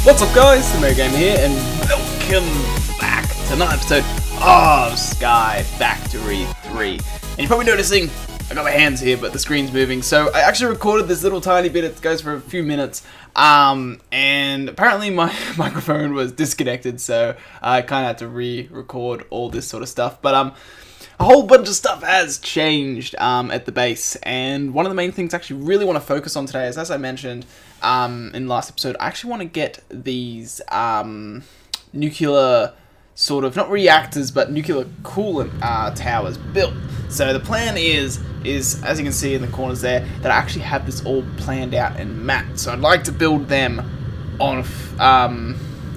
What's up guys, TheMerryGamer here, and welcome back to another episode of Sky Factory 3. And you're probably noticing, I got my hands here, but the screen's moving, so I actually recorded this little tiny bit, it goes for a few minutes, and apparently my microphone was disconnected, so I kind of had to re-record all this sort of stuff, but a whole bunch of stuff has changed at the base, and one of the main things I actually really want to focus on today is, as I mentioned in the last episode, I actually want to get these nuclear sort of, not reactors, but nuclear coolant towers built. So the plan is, as you can see in the corners there, that I actually have this all planned out and mapped. So I'd like to build them on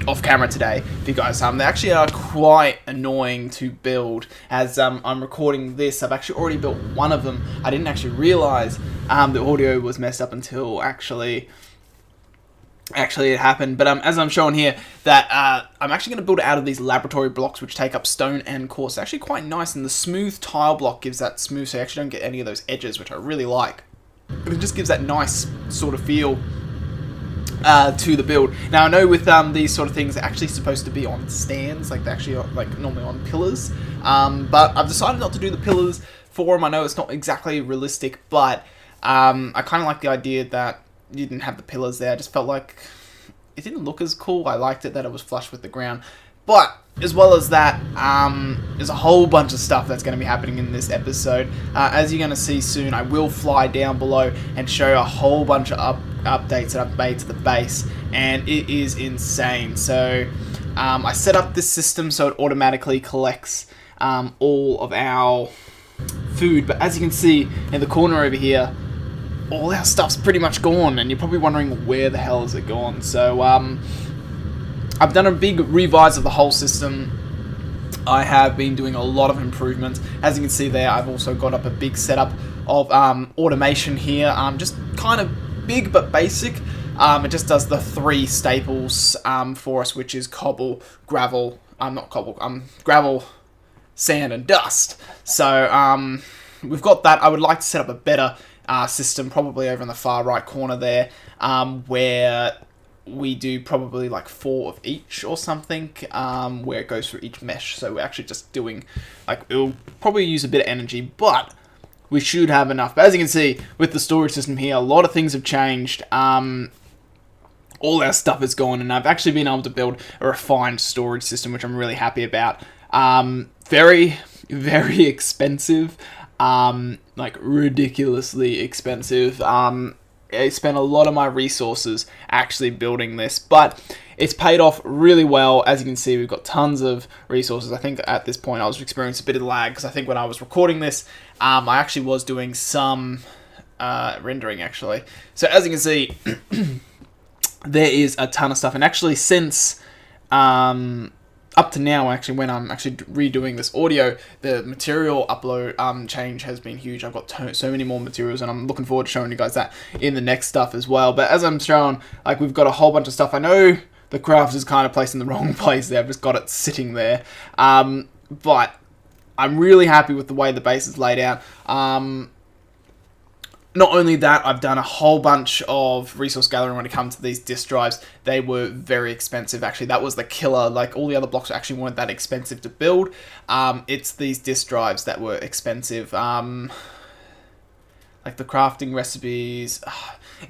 off camera today for you guys. They actually are quite annoying to build. As I'm recording this, I've actually already built one of them. I didn't actually realize the audio was messed up until actually it happened. But as I'm showing here, that I'm actually going to build it out of these laboratory blocks which take up stone and quartz. It's actually quite nice, and the smooth tile block gives that smooth, so you actually don't get any of those edges, which I really like. It just gives that nice sort of feel to the build. Now I know with these sort of things, they're actually supposed to be on stands, like they're actually like normally on pillars, but I've decided not to do the pillars for them. I know it's not exactly realistic, but I kind of like the idea that you didn't have the pillars there. I just felt like it didn't look as cool. I liked it that it was flush with the ground. But as well as that, there's a whole bunch of stuff that's going to be happening in this episode. As you're going to see soon, I will fly down below and show a whole bunch of updates that I've made to the base, and it is insane. So I set up this system so it automatically collects all of our food, but as you can see in the corner over here, all our stuff's pretty much gone, and you're probably wondering where the hell is it gone. So I've done a big revise of the whole system. I have been doing a lot of improvements. As you can see there, I've also got up a big setup of automation here, just kind of big but basic. It just does the 3 staples for us, which is cobble, gravel, gravel, sand, and dust. So we've got that. I would like to set up a better system, probably over in the far right corner there, where we do probably like 4 of each or something, where it goes through each mesh. So we're actually just doing, like, it'll probably use a bit of energy, but we should have enough. But as you can see with the storage system here, a lot of things have changed. All our stuff is gone, and I've actually been able to build a refined storage system, which I'm really happy about. Very, very expensive. Like ridiculously expensive. I spent a lot of my resources actually building this, but it's paid off really well. As you can see, we've got tons of resources. I think at this point I was experiencing a bit of lag, because I think when I was recording this, I actually was doing some rendering actually. So as you can see, there is a ton of stuff, and actually since up to now, actually, when I'm actually redoing this audio, the material upload change has been huge. I've got so many more materials, and I'm looking forward to showing you guys that in the next stuff as well. But as I'm showing, like, we've got a whole bunch of stuff. I know the craft is kind of placed in the wrong place there. I've just got it sitting there. But I'm really happy with the way the base is laid out. Not only that, I've done a whole bunch of resource gathering when it comes to these disk drives. They were very expensive, actually. That was the killer. Like, all the other blocks actually weren't that expensive to build. It's these disk drives that were expensive. Like the crafting recipes,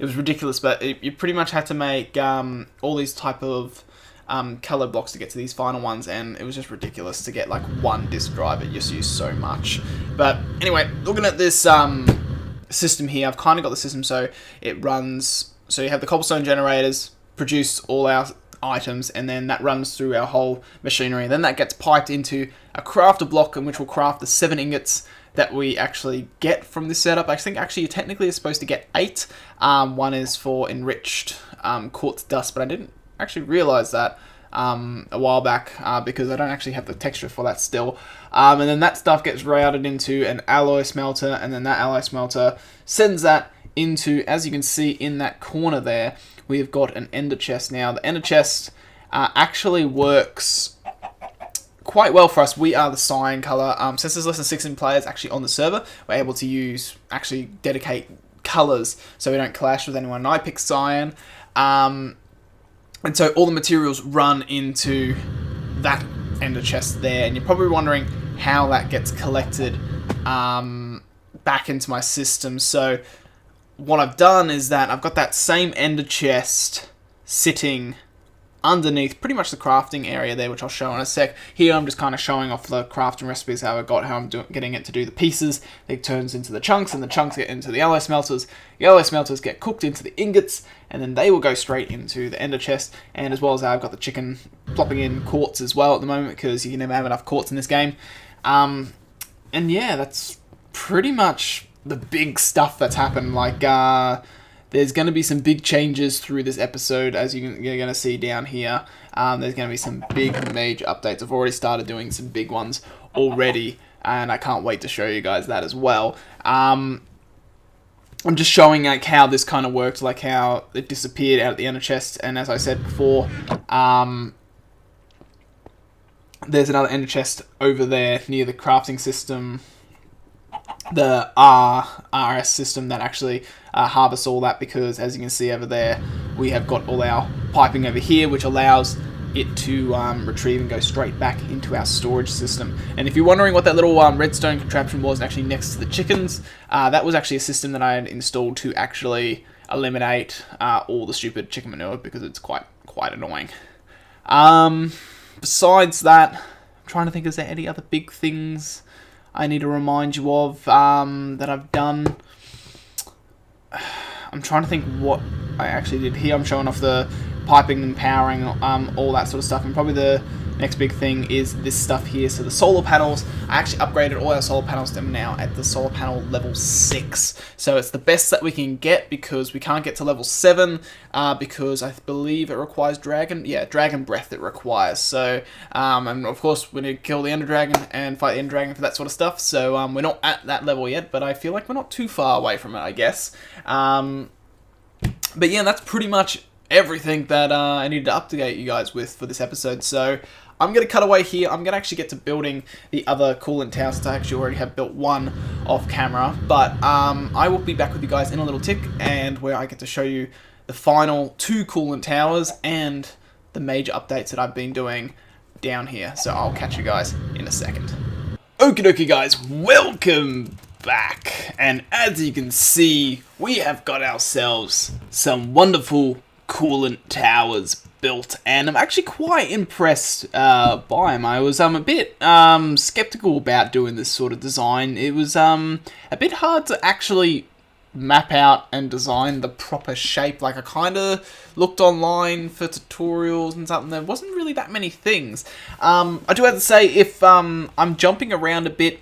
it was ridiculous, but you pretty much had to make all these type of color blocks to get to these final ones, and it was just ridiculous to get like one disk drive. It just used so much. But anyway, looking at this system here, I've kind of got the system so it runs, so you have the cobblestone generators produce all our items, and then that runs through our whole machinery, and then that gets piped into a crafter block, in which will craft the 7 ingots that we actually get from this setup. I think actually you technically are supposed to get 8. One is for enriched quartz dust, but I didn't actually realize that a while back, because I don't actually have the texture for that still. And then that stuff gets routed into an alloy smelter, and then that alloy smelter sends that into, as you can see in that corner there, we've got an ender chest. Now the ender chest actually works quite well for us. We are the cyan color. Since there's less than 16 players actually on the server, we're able to actually dedicate colors so we don't clash with anyone. And I pick cyan. And so all the materials run into that ender chest there, and you're probably wondering how that gets collected back into my system. So what I've done is that I've got that same ender chest sitting underneath pretty much the crafting area there, which I'll show in a sec. Here I'm just kind of showing off the crafting recipes, how I'm getting it to do the pieces. It turns into the chunks, and the chunks get into the alloy smelters. The alloy smelters get cooked into the ingots, and then they will go straight into the ender chest. And as well as that, I've got the chicken plopping in quartz as well at the moment, because you can never have enough quartz in this game. And yeah, that's pretty much the big stuff that's happened. Like, there's going to be some big changes through this episode, as you're going to see down here. There's going to be some big major updates. I've already started doing some big ones already, and I can't wait to show you guys that as well. I'm just showing like how this kind of worked, like how it disappeared out of the ender chest. And as I said before, there's another ender chest over there near the crafting system, the RS system that actually harvests all that, because as you can see over there, we have got all our piping over here, which allows it to retrieve and go straight back into our storage system. And if you're wondering what that little redstone contraption was actually next to the chickens, that was actually a system that I had installed to actually eliminate all the stupid chicken manure, because it's quite annoying. Besides that, I'm trying to think, is there any other big things I need to remind you of that I've done? I'm trying to think what I actually did here. I'm showing off the piping and powering, all that sort of stuff. And probably the next big thing is this stuff here. So the solar panels, I actually upgraded all our solar panels to now at the solar panel level 6. So it's the best that we can get, because we can't get to level 7 because I believe it requires dragon breath it requires. So, and of course we need to kill the ender dragon and fight the ender dragon for that sort of stuff. So we're not at that level yet, but I feel like we're not too far away from it, I guess. But yeah, that's pretty much everything that I needed to update you guys with for this episode. So I'm going to cut away here. I'm going to actually get to building the other coolant tower, since I actually already have built one off camera. But I will be back with you guys in a little tick, and where I get to show you the final 2 coolant towers and the major updates that I've been doing down here. So I'll catch you guys in a second. Okie dokie guys, welcome back. And as you can see, we have got ourselves some wonderful coolant towers built, and I'm actually quite impressed by them. I was a bit skeptical about doing this sort of design. It was a bit hard to actually map out and design the proper shape. Like, I kind of looked online for tutorials and something. There wasn't really that many things. I do have to say, if I'm jumping around a bit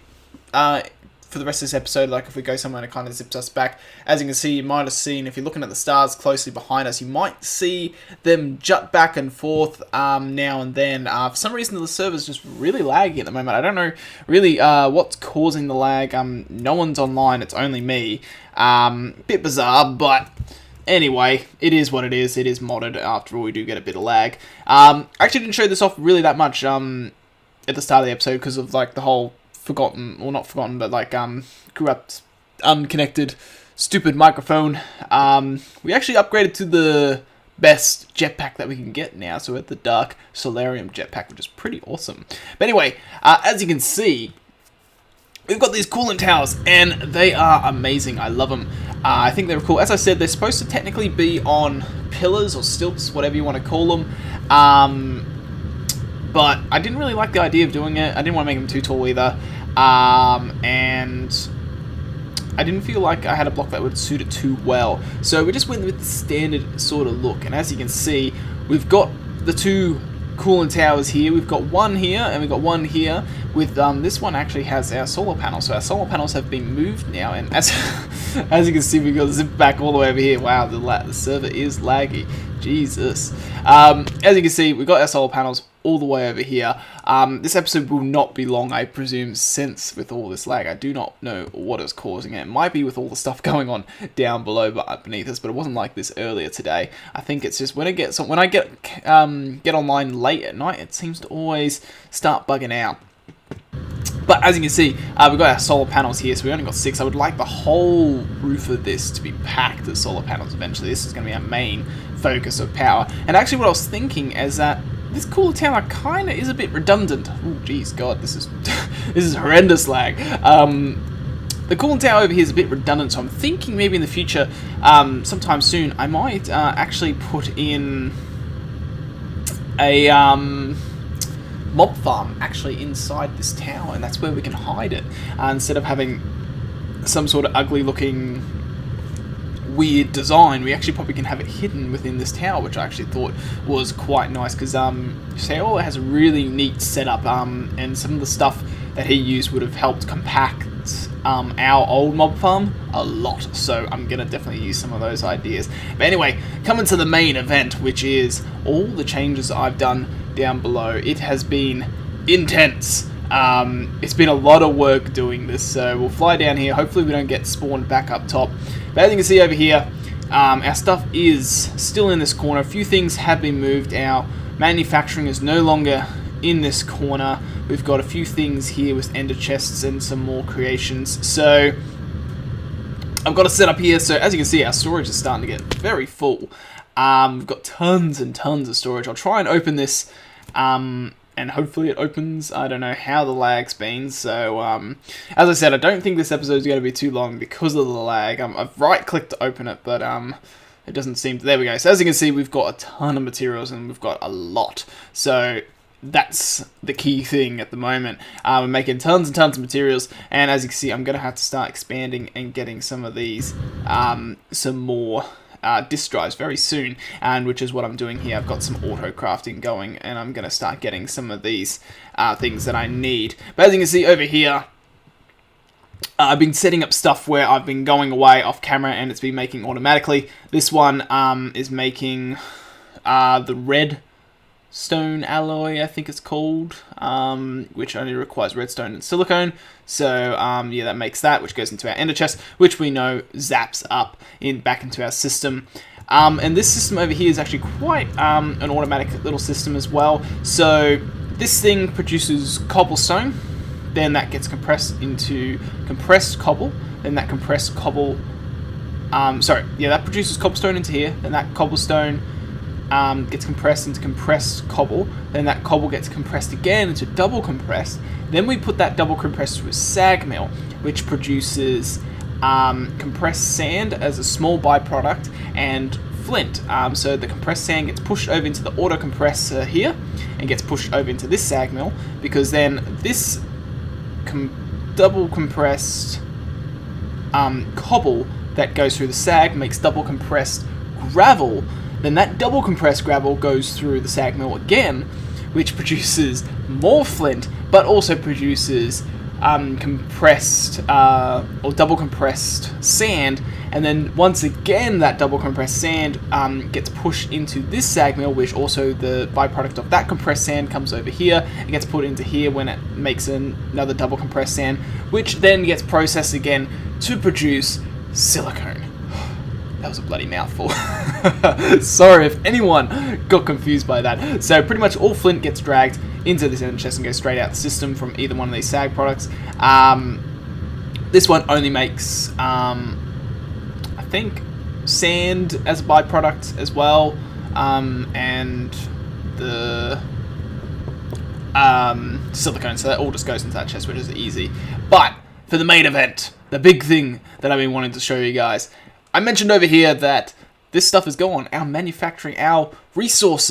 for the rest of this episode, like if we go somewhere and it kind of zips us back, as you can see, you might have seen, if you're looking at the stars closely behind us, you might see them jut back and forth now and then. For some reason, the server's just really laggy at the moment. I don't know really what's causing the lag. No one's online, it's only me. Bit bizarre, but anyway, it is what it is. It is modded. After all, we do get a bit of lag. I actually didn't show this off really that much at the start of the episode, because of like the whole not forgotten, but like corrupt, unconnected, stupid microphone. We actually upgraded to the best jetpack that we can get now, so we're at the Dark Solarium jetpack, which is pretty awesome. But anyway, as you can see, we've got these coolant towers, and they are amazing. I love them. I think they're cool. As I said, they're supposed to technically be on pillars or stilts, whatever you want to call them. But I didn't really like the idea of doing it. I didn't want to make them too tall either. And I didn't feel like I had a block that would suit it too well. So we just went with the standard sort of look. And as you can see, we've got the 2 coolant towers here. We've got one here, and we've got one here. With this one actually has our solar panels. So our solar panels have been moved now. And as you can see, we've got the zip back all the way over here. Wow, the server is laggy. Jesus. As you can see, we've got our solar panels all the way over here. This episode will not be long, I presume, since with all this lag. I do not know what is causing it. It might be with all the stuff going on down below, but beneath us, but it wasn't like this earlier today. I think it's just when I get get online late at night, it seems to always start bugging out. But as you can see, we've got our solar panels here, so we only got 6. I would like the whole roof of this to be packed with solar panels eventually. This is going to be our main focus of power. And actually what I was thinking is that this cooler tower kind of is a bit redundant. Oh, geez, God, this is this is horrendous lag. The cooling tower over here is a bit redundant, so I'm thinking maybe in the future, sometime soon, I might actually put in a mob farm actually inside this tower, and that's where we can hide it, instead of having some sort of ugly looking weird design. We actually probably can have it hidden within this tower, which I actually thought was quite nice, because Seoul has a really neat setup, and some of the stuff that he used would have helped compact our old mob farm a lot, so I'm gonna definitely use some of those ideas. But anyway, coming to the main event, which is all the changes I've done down below. It has been intense. It's been a lot of work doing this, so we'll fly down here. Hopefully we don't get spawned back up top. But as you can see over here, our stuff is still in this corner. A few things have been moved. Our manufacturing is no longer in this corner. We've got a few things here with ender chests and some more creations. So I've got a setup here. So as you can see, our storage is starting to get very full. We've got tons and tons of storage. I'll try and open this, and hopefully it opens. I don't know how the lag's been. So as I said, I don't think this episode is going to be too long because of the lag. I've right-clicked to open it, but it doesn't seem to. There we go. So as you can see, we've got a ton of materials, and we've got a lot. So that's the key thing at the moment. We're making tons and tons of materials, and as you can see, I'm going to have to start expanding and getting some of these, some more disk drives very soon, and which is what I'm doing here. I've got some auto crafting going, and I'm going to start getting some of these things that I need. But as you can see over here, I've been setting up stuff where I've been going away off camera, and it's been making automatically. This one is making the red stone alloy, I think it's called, which only requires redstone and silicone. So yeah, that makes that, which goes into our ender chest, which we know zaps up back into our system. And this system over here is actually quite an automatic little system as well. So this thing produces cobblestone, then that gets compressed into compressed cobble, then that compressed cobble, that produces cobblestone into here, then that cobblestone gets compressed into compressed cobble, then that cobble gets compressed again into double compressed, then we put that double compressed to a sag mill, which produces compressed sand as a small byproduct, and flint. So the compressed sand gets pushed over into the auto compressor here, and gets pushed over into this sag mill, because then this double compressed cobble that goes through the sag makes double compressed gravel. Then that double compressed gravel goes through the sag mill again, which produces more flint, but also produces compressed or double compressed sand. And then once again, that double compressed sand gets pushed into this sag mill, which also the byproduct of that compressed sand comes over here and gets put into here when it makes another double compressed sand, which then gets processed again to produce silicone. That was a bloody mouthful. Sorry if anyone got confused by that. So pretty much all flint gets dragged into this ender chest and goes straight out the system from either one of these sag products. This one only makes, I think, sand as a byproduct as well, and the silicone. So that all just goes into that chest, which is easy. But for the main event, the big thing that I've been wanting to show you guys, I mentioned over here that this stuff is gone. Our manufacturing, our resource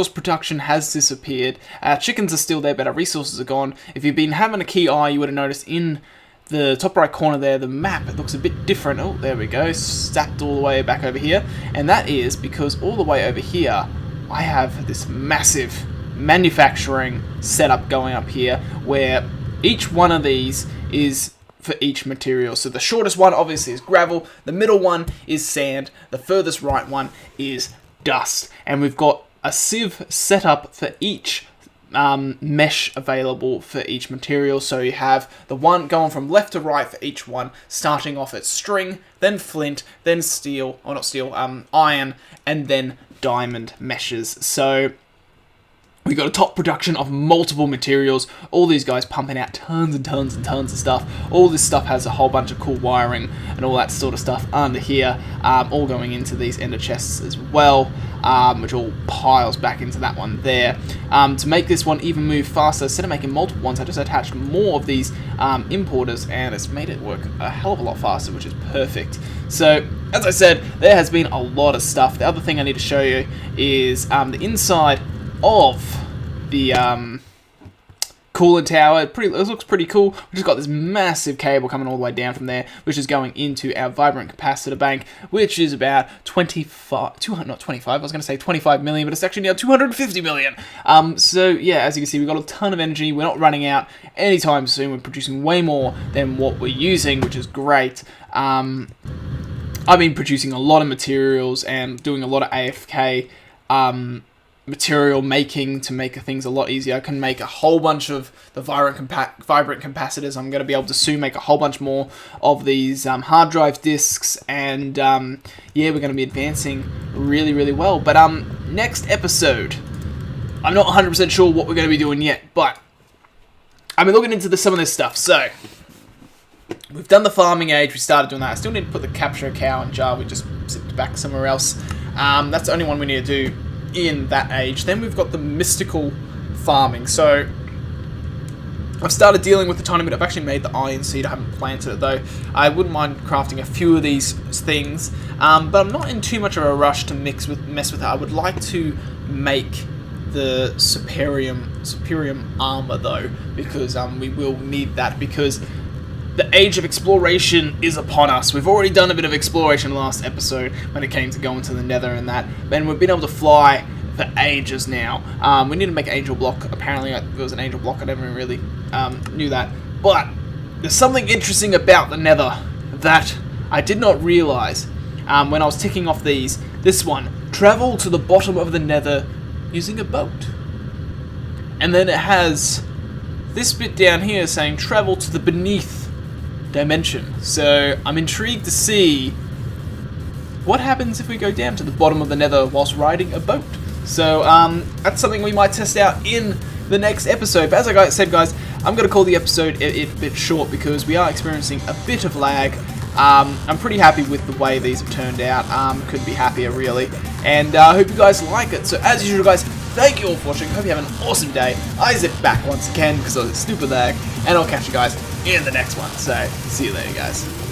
production has disappeared. Our chickens are still there, but our resources are gone. If you've been having a key eye, you would have noticed in the top right corner there, the map, it looks a bit different. Oh, there we go, stacked all the way back over here. And that is because all the way over here, I have this massive manufacturing setup going up here, where each one of these is for each material. So the shortest one obviously is gravel, the middle one is sand, the furthest right one is dust, and we've got a sieve set up for each mesh available for each material. So you have the one going from left to right for each one, starting off at string, then flint, then steel, or not steel, iron, and then diamond meshes. So We got a top production of multiple materials, all these guys pumping out tons and tons and tons of stuff. All this stuff has a whole bunch of cool wiring and all that sort of stuff under here, all going into these ender chests as well, which all piles back into that one there. To make this one even move faster, instead of making multiple ones, I just attached more of these importers, and it's made it work a hell of a lot faster, which is perfect. So, as I said, there has been a lot of stuff. The other thing I need to show you is the inside of the coolant tower. It looks pretty cool. We've just got this massive cable coming all the way down from there, which is going into our vibrant capacitor bank, which is about 25 million, but it's actually now 250 million. So yeah, as you can see, we've got a ton of energy. We're not running out anytime soon. We're producing way more than what we're using, which is great. I've been producing a lot of materials and doing a lot of AFK material making to make things a lot easier. I can make a whole bunch of the vibrant capacitors. I'm going to be able to soon make a whole bunch more of these hard drive disks, and yeah, we're going to be advancing really, really well. But next episode, I'm not 100% sure what we're going to be doing yet, but I've been looking into some of this stuff. So we've done the farming age. We started doing that. I still need to put the capture a cow in jar. We just zipped back somewhere else. That's the only one we need to do in that age. Then we've got the mystical farming. So I've started dealing with the tiny bit. I've actually made the iron seed. I haven't planted it though. I wouldn't mind crafting a few of these things, but I'm not in too much of a rush to mess with it. I would like to make the superium armor though, because we will need that, because the age of exploration is upon us. We've already done a bit of exploration last episode when it came to going to the nether and that. And we've been able to fly for ages now. We need to make an angel block. Apparently there was an angel block. I never really knew that. But there's something interesting about the nether that I did not realize when I was ticking off these. This one, travel to the bottom of the nether using a boat. And then it has this bit down here saying travel to the beneath dimension. So I'm intrigued to see what happens if we go down to the bottom of the nether whilst riding a boat. So that's something we might test out in the next episode. But as I said, guys, I'm going to call the episode a bit short because we are experiencing a bit of lag. I'm pretty happy with the way these have turned out. Couldn't be happier, really. And I hope you guys like it. So as usual, guys, thank you all for watching. Hope you have an awesome day. I zipped back once again because of the stupid lag. And I'll catch you guys in the next one. So see you later, guys.